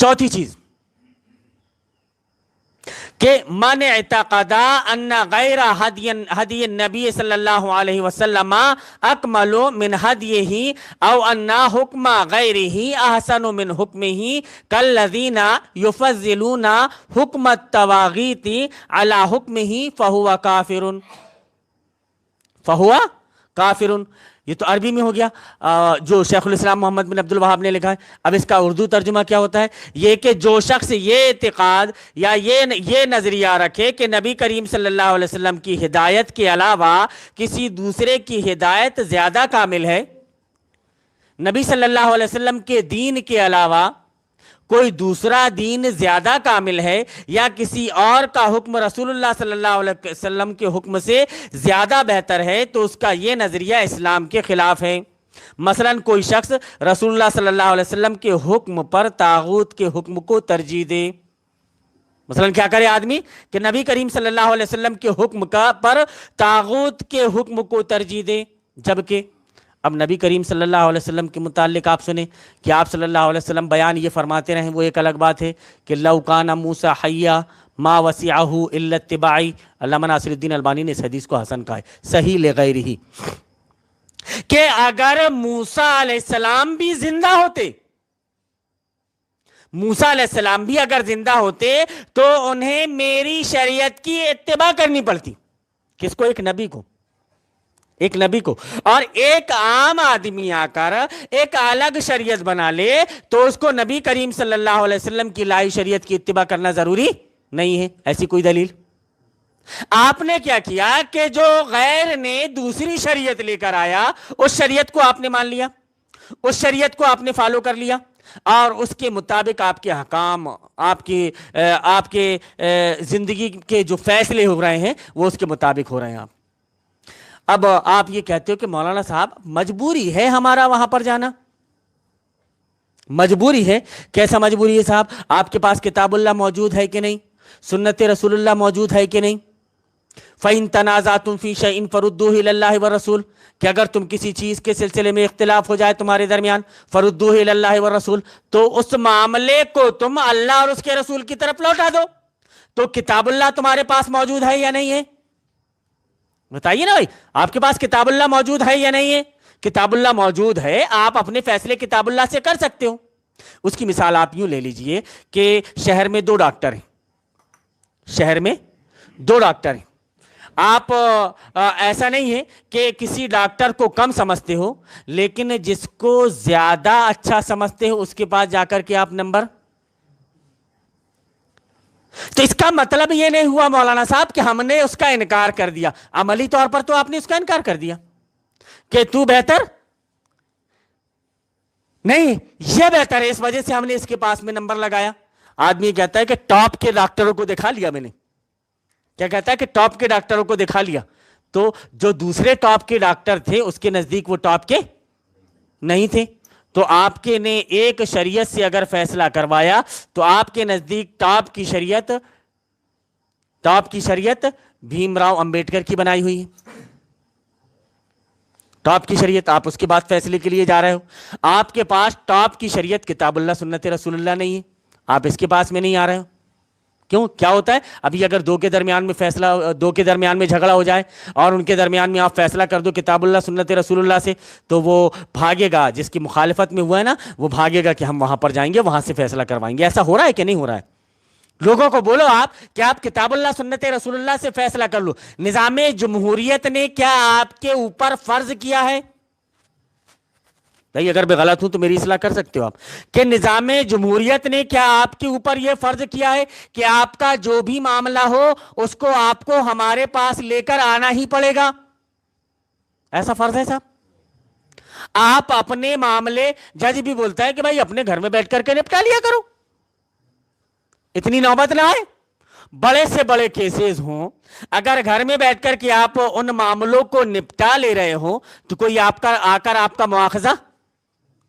چوتھی چیز کہ من اعتقدا ان غیر ہدی النبی صلی اللہ علیہ وسلم اکمل من ہدیہ او ان حکم غیرہ احسن من حکمہ کالذین یفضلون حکم الطواغیت علی حکمہ فہو کافر. یہ تو عربی میں ہو گیا جو شیخ الاسلام محمد بن عبد الوہاب نے لکھا ہے. اب اس کا اردو ترجمہ کیا ہوتا ہے؟ یہ کہ جو شخص یہ اعتقاد یا یہ نظریہ رکھے کہ نبی کریم صلی اللہ علیہ وسلم کی ہدایت کے علاوہ کسی دوسرے کی ہدایت زیادہ کامل ہے، نبی صلی اللہ علیہ وسلم کے دین کے علاوہ کوئی دوسرا دین زیادہ کامل ہے، یا کسی اور کا حکم رسول اللہ صلی اللہ علیہ وسلم کے حکم سے زیادہ بہتر ہے، تو اس کا یہ نظریہ اسلام کے خلاف ہے. مثلا کوئی شخص رسول اللہ صلی اللہ علیہ وسلم کے حکم پر طاغوت کے حکم کو ترجیح دے. مثلا کیا کرے آدمی کہ نبی کریم صلی اللہ علیہ وسلم کے حکم پر طاغوت کے حکم کو ترجیح دے. جبکہ اب نبی کریم صلی اللہ علیہ وسلم کے متعلق آپ سنیں کہ آپ صلی اللہ علیہ وسلم بیان یہ فرماتے رہیں، وہ ایک الگ بات ہے کہ لو کان موسیٰ حیا ما وسعہ الا اتباعی. علامہ ناصر الدین البانی نے اس حدیث کو حسن کہا ہے، صحیح لغیرہ، کہ اگر موسیٰ علیہ السلام بھی زندہ ہوتے، موسیٰ علیہ السلام بھی اگر زندہ ہوتے تو انہیں میری شریعت کی اتباع کرنی پڑتی. کس کو؟ ایک نبی کو، ایک نبی کو. اور ایک عام آدمی آ کر ایک الگ شریعت بنا لے تو اس کو نبی کریم صلی اللہ علیہ وسلم کی لائی شریعت کی اتباع کرنا ضروری نہیں ہے. ایسی کوئی دلیل؟ آپ نے کیا کیا کہ جو غیر نے دوسری شریعت لے کر آیا اس شریعت کو آپ نے مان لیا، اس شریعت کو آپ نے فالو کر لیا، اور اس کے مطابق آپ کے حکام، آپ کے زندگی کے جو فیصلے ہو رہے ہیں وہ اس کے مطابق ہو رہے ہیں. اب آپ یہ کہتے ہو کہ مولانا صاحب مجبوری ہے ہمارا وہاں پر جانا. مجبوری ہے؟ کیسا مجبوری ہے صاحب؟ آپ کے پاس کتاب اللہ موجود ہے کہ نہیں؟ سنت رسول اللہ موجود ہے کہ نہیں؟ فَإِن تَنَازَعْتُمْ فِي شَيْءٍ فَرُدُّوهُ إِلَى اللَّهِ وَالرَّسُولِ، کہ اگر تم کسی چیز کے سلسلے میں اختلاف ہو جائے تمہارے درمیان، فَرُدُّوهُ إِلَى اللَّهِ وَالرَّسُولِ، تو اس معاملے کو تم اللہ اور اس کے رسول کی طرف لوٹا دو. تو کتاب اللہ تمہارے پاس موجود ہے یا نہیں ہے؟ بتائیے نا بھائی، آپ کے پاس کتاب اللہ موجود ہے یا نہیں ہے؟ کتاب اللہ موجود ہے، آپ اپنے فیصلے کتاب اللہ سے کر سکتے ہو. اس کی مثال آپ یوں لے لیجئے کہ شہر میں 2 ڈاکٹر ہیں، شہر میں 2 ڈاکٹر ہیں. آپ ایسا نہیں ہے کہ کسی ڈاکٹر کو کم سمجھتے ہو، لیکن جس کو زیادہ اچھا سمجھتے ہو اس کے پاس جا کر کے آپ نمبر. تو اس کا مطلب یہ نہیں ہوا مولانا صاحب کہ ہم نے اس کا انکار کر دیا. عملی طور پر تو آپ نے اس کا انکار کر دیا کہ تو بہتر نہیں، یہ بہتر ہے، اس وجہ سے ہم نے اس کے پاس میں نمبر لگایا. آدمی کہتا ہے کہ ٹاپ کے ڈاکٹروں کو دکھا لیا میں نے. کیا کہتا ہے؟ کہ ٹاپ کے ڈاکٹروں کو دکھا لیا. تو جو دوسرے ٹاپ کے ڈاکٹر تھے اس کے نزدیک وہ ٹاپ کے نہیں تھے. تو آپ کے نے ایک شریعت سے اگر فیصلہ کروایا تو آپ کے نزدیک ٹاپ کی شریعت بھیم راؤ امبیڈکر کی بنائی ہوئی ہے. ٹاپ کی شریعت، آپ اس کے بعد فیصلے کے لیے جا رہے ہو. آپ کے پاس ٹاپ کی شریعت کتاب اللہ سنت رسول اللہ نہیں ہے، آپ اس کے پاس میں نہیں آ رہے ہو. کیوں؟ کیا ہوتا ہے ابھی اگر 2 کے درمیان میں جھگڑا ہو جائے اور ان کے درمیان میں آپ فیصلہ کر دو کتاب اللہ سنت رسول اللہ سے، تو وہ بھاگے گا، جس کی مخالفت میں ہوا ہے نا وہ بھاگے گا کہ ہم وہاں پر جائیں گے، وہاں سے فیصلہ کروائیں گے. ایسا ہو رہا ہے کہ نہیں ہو رہا ہے؟ لوگوں کو بولو آپ کہ آپ کتاب اللہ سنت رسول اللہ سے فیصلہ کر لو. نظام جمہوریت نے کیا آپ کے اوپر فرض کیا ہے؟ بھائی اگر میں غلط ہوں تو میری اصلاح کر سکتے ہو آپ، کہ نظام جمہوریت نے کیا آپ کے اوپر یہ فرض کیا ہے کہ آپ کا جو بھی معاملہ ہو اس کو آپ کو ہمارے پاس لے کر آنا ہی پڑے گا؟ ایسا فرض ہے صاحب؟ آپ اپنے معاملے، جج بھی بولتا ہے کہ بھائی اپنے گھر میں بیٹھ کر کے نپٹا لیا کرو، اتنی نوبت نہ آئے. بڑے سے بڑے کیسز ہوں، اگر گھر میں بیٹھ کر کے آپ ان معاملوں کو نپٹا لے رہے ہوں تو کوئی آپ کا مواخذہ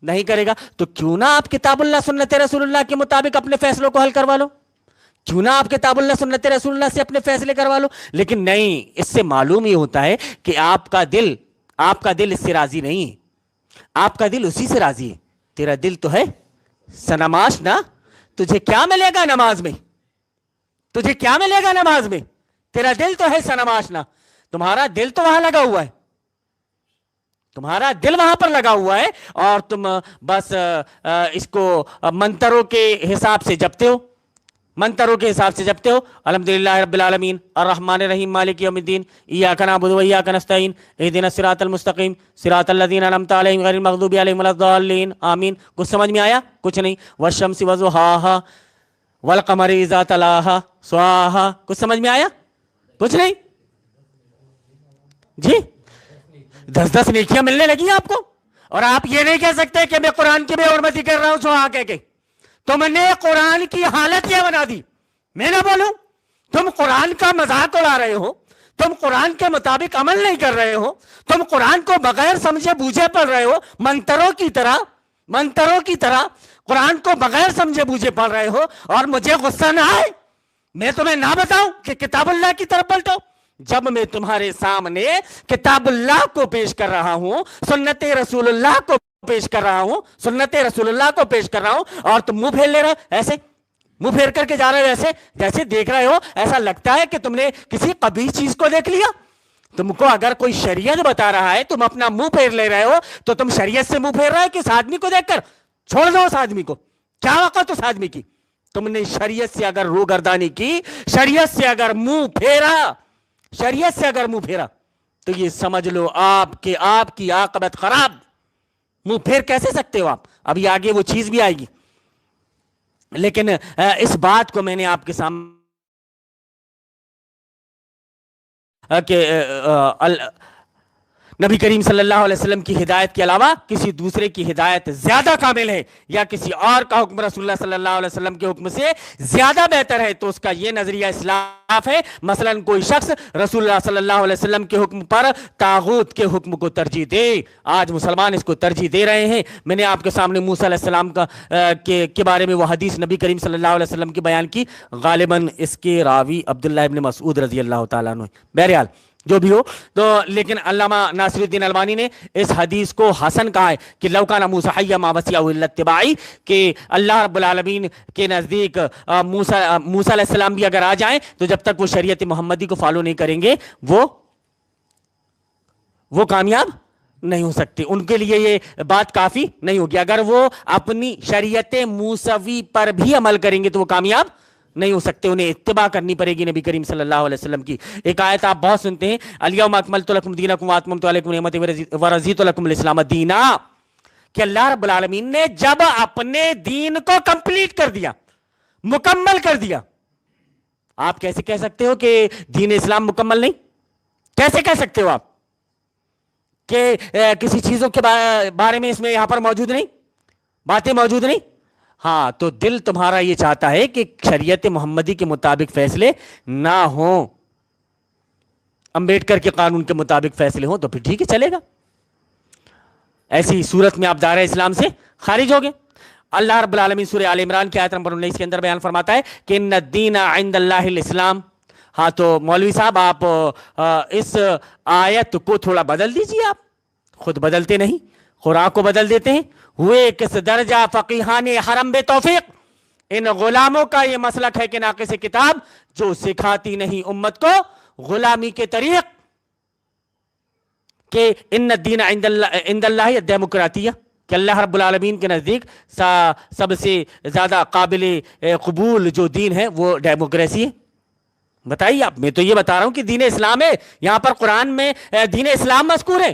نہیں کرے گا. تو کیوں نہ آپ کتاب اللہ سنت رسول اللہ کے مطابق اپنے فیصلوں کو حل کروا لو؟ کیوں نہ آپ کتاب اللہ سنت رسول اللہ سے اپنے فیصلے کروا لو؟ لیکن نہیں، اس سے معلوم یہ ہوتا ہے کہ آپ کا دل اس سے راضی نہیں ہے. آپ کا دل اسی سے راضی ہے. تیرا دل تو ہے سنماش نا، تجھے کیا ملے گا نماز میں؟ تجھے کیا ملے گا نماز میں؟ تیرا دل تو ہے صنم آشنا، تمہارا دل تو وہاں لگا ہوا ہے، تمہارا دل وہاں پر لگا ہوا ہے، اور تم بس اس کو منتروں کے حساب سے جپتے ہو، منتروں کے حساب سے جپتے ہو۔ الحمدللہ رب العالمین الرحمن الرحیم مالک یوم الدین ایاک نعبد و ایاک نستعین اہدنا الصراط المستقیم صراط الذین انعمت علیہم غیر المغضوب علیہم ولا الضالین آمین۔ کچھ سمجھ میں آیا؟ کچھ نہیں۔ والشمس وضحاہا والقمر اذا تلاہا سواہا، کچھ سمجھ میں آیا؟ کچھ نہیں جی؟ 10 نیکیاں ملنے لگی آپ کو، اور آپ یہ نہیں کہہ سکتے کہ میں قرآن کی بے حرمتی کر رہا ہوں سوا کہہ کے۔ تم نے قرآن کی حالت یہ بنا دی، میں نہ بولوں؟ تم قرآن کا مذاق اڑا رہے ہو، تم قرآن کے مطابق عمل نہیں کر رہے ہو، تم قرآن کو بغیر سمجھے بوجھے پڑھ رہے ہو، منتروں کی طرح قرآن کو بغیر سمجھے بوجھے پڑھ رہے ہو، اور مجھے غصہ نہ آئے، میں تمہیں نہ بتاؤں کہ کتاب اللہ کی طرف پلٹو؟ جب میں تمہارے سامنے کتاب اللہ کو پیش کر رہا ہوں، سنت رسول اللہ کو پیش کر رہا ہوں، سنت رسول اللہ کو پیش کر رہا ہوں، اور تم منہ پھیر لے رہے ہو، ایسے منہ پھیر کر کے جا رہے ہو، ایسے جیسے دیکھ رہے ہو ایسا لگتا ہے کہ تم نے کسی قبیح چیز کو دیکھ لیا۔ تم کو اگر کوئی شریعت بتا رہا ہے، تم اپنا منہ پھیر لے رہے ہو، تو تم شریعت سے منہ پھیر رہے ہو کہ اس آدمی کو دیکھ کر؟ چھوڑ دو اس آدمی کو، کیا وقت اس آدمی کی؟ تم نے شریعت سے اگر روگردانی کی، شریعت سے اگر منہ پھیرا، تو یہ سمجھ لو آپ کی عاقبت خراب۔ منہ پھیر کیسے سکتے ہو آپ؟ ابھی آگے وہ چیز بھی آئے گی، لیکن اس بات کو میں نے آپ کے سامنے کہ نبی کریم صلی اللہ علیہ وسلم کی ہدایت کے علاوہ کسی دوسرے کی ہدایت زیادہ کامل ہے، یا کسی اور کا حکم رسول اللہ صلی اللہ علیہ وسلم کے حکم سے زیادہ بہتر ہے، تو اس کا یہ نظریہ اسلاف ہے۔ مثلا کوئی شخص رسول اللہ صلی اللہ علیہ وسلم کے حکم پر طاغوت کے حکم کو ترجیح دے، آج مسلمان اس کو ترجیح دے رہے ہیں۔ میں نے آپ کے سامنے موسیٰ علیہ السلام کے بارے میں وہ حدیث نبی کریم صلی اللہ علیہ وسلم کی بیان کی، غالباً اس کے راوی عبداللہ ابن مسعود رضی اللہ تعالیٰ عنہ۔ بہرحال جو بھی ہو، تو لیکن علامہ ناصر الدین البانی نے اس حدیث کو حسن کہا ہے کہ لو کان موسیٰ حیا ما وسعہ الا اتباعی، کہ اللہ رب العالمین کے نزدیک موسیٰ علیہ السلام بھی اگر آ جائیں تو جب تک وہ شریعت محمدی کو فالو نہیں کریں گے وہ کامیاب نہیں ہو سکتے، ان کے لیے یہ بات کافی نہیں ہوگی۔ اگر وہ اپنی شریعت موسوی پر بھی عمل کریں گے تو وہ کامیاب نہیں ہو سکتے، انہیں اتباع کرنی پڑے گی نبی کریم صلی اللہ علیہ وسلم کی۔ ایک آیت آپ بہت سنتے ہیں، الیوم اکملت لکم دینکم واتممت علیکم نعمتی ورضیت لکم الاسلام دینا، کہ اللہ رب العالمین نے جب اپنے دین کو کمپلیٹ کر دیا، مکمل کر دیا۔ آپ کیسے کہہ سکتے ہو کہ دین اسلام مکمل نہیں؟ کیسے کہہ سکتے ہو آپ کہ کسی چیزوں کے بارے میں اس میں یہاں پر موجود نہیں، باتیں موجود نہیں؟ ہاں، تو دل تمہارا یہ چاہتا ہے کہ شریعت محمدی کے مطابق فیصلے نہ ہوں، امبیڈکر کے قانون کے مطابق فیصلے ہوں، تو پھر ٹھیک ہے، چلے گا۔ ایسی صورت میں آپ دائرہ اسلام سے خارج ہو گئے۔ اللہ رب العالمین سورہ آل عمران کی آیت نمبر 19 کے اندر بیان فرماتا ہے کہ ان الدین عند اللہ الاسلام۔ ہاں، تو مولوی صاحب آپ اس آیت کو تھوڑا بدل دیجیے، آپ خود بدلتے نہیں، خوراک کو بدل دیتے ہیں۔ ہوئے کس درجہ فقیحان حرم بے توفیق، ان غلاموں کا یہ مسلک ہے کہ ناقص کتاب جو سکھاتی نہیں امت کو غلامی کے طریق، کہ ان الدین عند اللہ الدیمقراطیہ، کہ اللہ رب العالمین کے نزدیک سب سے زیادہ قابل قبول جو دین ہے وہ ڈیموکریسی ہے۔ بتائیے آپ، میں تو یہ بتا رہا ہوں کہ دین اسلام ہے، یہاں پر قرآن میں دین اسلام مذکور ہے۔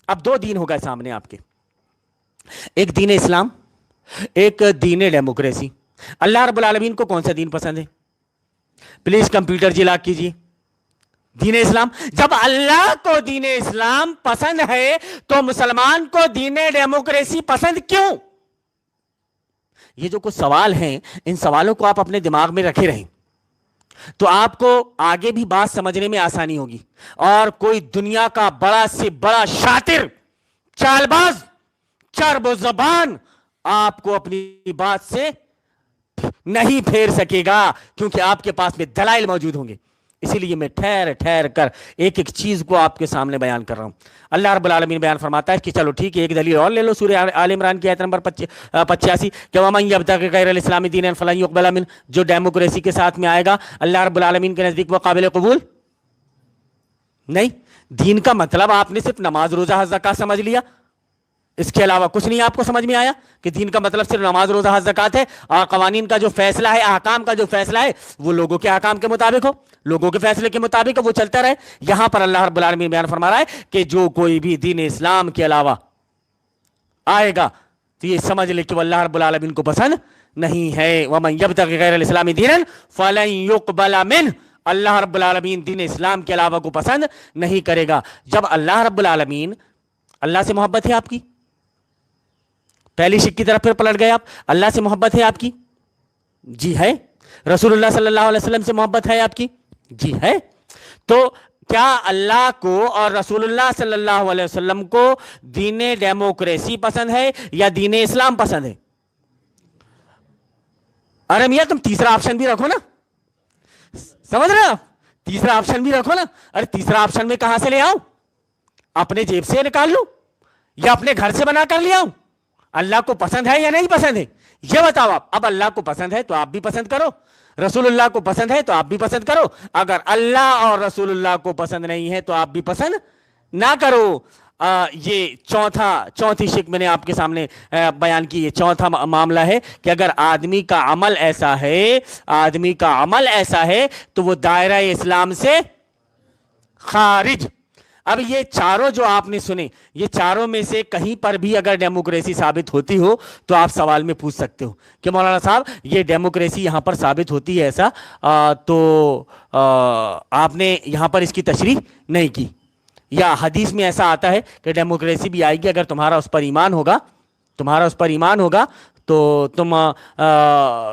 اب دو دین ہوگا سامنے آپ کے، ایک دین اسلام، ایک دین ڈیموکریسی۔ اللہ رب العالمین کو کون سا دین پسند ہے؟ پلیز کمپیوٹر جی لاک کیجیے۔ دین اسلام۔ جب اللہ کو دین اسلام پسند ہے تو مسلمان کو دین ڈیموکریسی پسند کیوں؟ یہ جو کچھ سوال ہیں، ان سوالوں کو آپ اپنے دماغ میں رکھے رہیں تو آپ کو آگے بھی بات سمجھنے میں آسانی ہوگی، اور کوئی دنیا کا بڑا سے بڑا شاطر، چال باز، چرب و زبان آپ کو اپنی بات سے نہیں پھیر سکے گا، کیونکہ آپ کے پاس میں دلائل موجود ہوں گے۔ اسی لیے میں ٹھہر ٹھہر کر ایک ایک چیز کو آپ کے سامنے بیان کر رہا ہوں. اللہ رب العالمین بیان فرماتا ہے کہ چلو ٹھیک ہے ایک دلیل اور لے لو سورہ آل عمران کی آیت نمبر 85 کہ ومن یبتغی غیر الاسلام دینا فلن یقبل منہ, جو ڈیموکریسی کے ساتھ میں آئے گا اللہ رب العالمین کے نزدیک وہ قابل قبول نہیں. دین کا مطلب آپ نے صرف نماز روزہ حج زکات سمجھ لیا, اس کے علاوہ کچھ نہیں آپ کو سمجھ میں آیا کہ دین کا مطلب صرف نماز روزہ حج زکات ہے, اور قوانین کا جو فیصلہ ہے, احکام کا جو فیصلہ ہے وہ لوگوں کے احکام کے مطابق ہو, لوگوں کے فیصلے کے مطابق وہ چلتا رہے. یہاں پر اللہ رب العالمین بیان فرما رہا ہے کہ جو کوئی بھی دین اسلام کے علاوہ آئے گا تو یہ سمجھ لے کہ وہ اللہ رب العالمین کو پسند نہیں ہے. ومن یبتغی غیر الاسلام دینا فلن یقبل منہ, اللہ رب العالمین دین اسلام کے علاوہ کو پسند نہیں کرے گا. جب اللہ رب العالمین, اللہ سے محبت ہے آپ کی, پہلی شک کی طرف پھر پلٹ گئے آپ, اللہ سے محبت ہے آپ کی, جی ہے. رسول اللہ صلی اللہ علیہ وسلم سے محبت ہے آپ کی, جی ہے. تو کیا اللہ کو اور رسول اللہ صلی اللہ علیہ وسلم کو دین ڈیموکریسی پسند ہے یا دین اسلام پسند ہے؟ ارے میاں تم تیسرا آپشن بھی رکھو نا, سمجھ رہے ہو, تیسرا آپشن بھی رکھو نا. ارے تیسرا آپشن میں کہاں سے لے آؤں, اپنے جیب سے نکال لوں یا اپنے گھر سے بنا کر لے آؤں؟ اللہ کو پسند ہے یا نہیں پسند ہے یہ بتاؤ آپ. اب اللہ کو پسند ہے تو آپ بھی پسند کرو, رسول اللہ کو پسند ہے تو آپ بھی پسند کرو. اگر اللہ اور رسول اللہ کو پسند نہیں ہے تو آپ بھی پسند نہ کرو. یہ چوتھی شک میں نے آپ کے سامنے بیان کی. یہ چوتھا معاملہ ہے کہ اگر آدمی کا عمل ایسا ہے تو وہ دائرہ اسلام سے خارج. اب یہ چاروں جو آپ نے سنے, یہ چاروں میں سے کہیں پر بھی اگر ڈیموکریسی ثابت ہوتی ہو تو آپ سوال میں پوچھ سکتے ہو کہ مولانا صاحب یہ ڈیموکریسی یہاں پر ثابت ہوتی ہے ایسا, تو آپ نے یہاں پر اس کی تشریح نہیں کی. یا حدیث میں ایسا آتا ہے کہ ڈیموکریسی بھی آئے گی اگر تمہارا اس پر ایمان ہوگا تو تم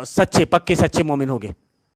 سچے پکے سچے مومن ہوگے.